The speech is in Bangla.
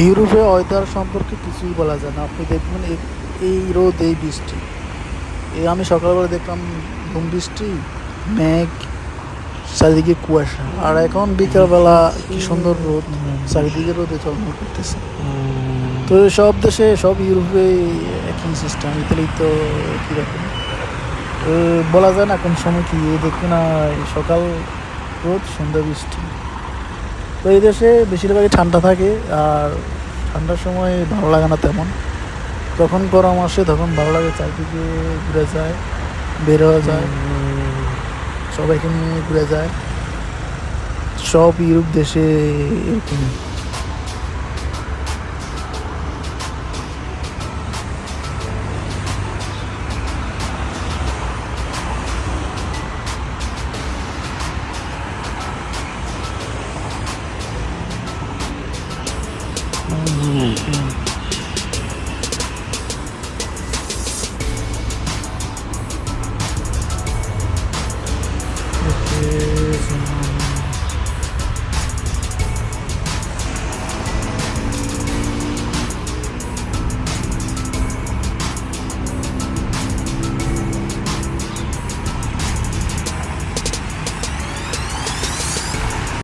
ইউরোপে ওয়েদার সম্পর্কে কিছুই বলা যায় না। আপনি দেখবেন এই রোদ, এই বৃষ্টি। আমি সকালবেলা দেখলাম ঘুম বৃষ্টি, মেঘ, চারিদিকে কুয়াশা। আর এখন বিকালবেলা কি সুন্দর রোদ, চারিদিকে রোদে ঝলমল করতেছে। তো সব দেশে, সব ইউরোপে একই সিস্টেম। ইতালি তো একই রকম। তো বলা যায় না কোন সময় কি। এই দেখবেন সকাল রোদ, সন্ধ্যা বৃষ্টি। তো এই দেশে বেশিরভাগই ঠান্ডা থাকে। আর ঠান্ডার সময় ভালো লাগে না তেমন। যখন গরম আসে তখন ভালো লাগে, চারদিকে ঘুরে যায়, বের হওয়া যায়, সবাইকে নিয়ে ঘুরে যায়। সব ইউরোপ দেশে এরকমই।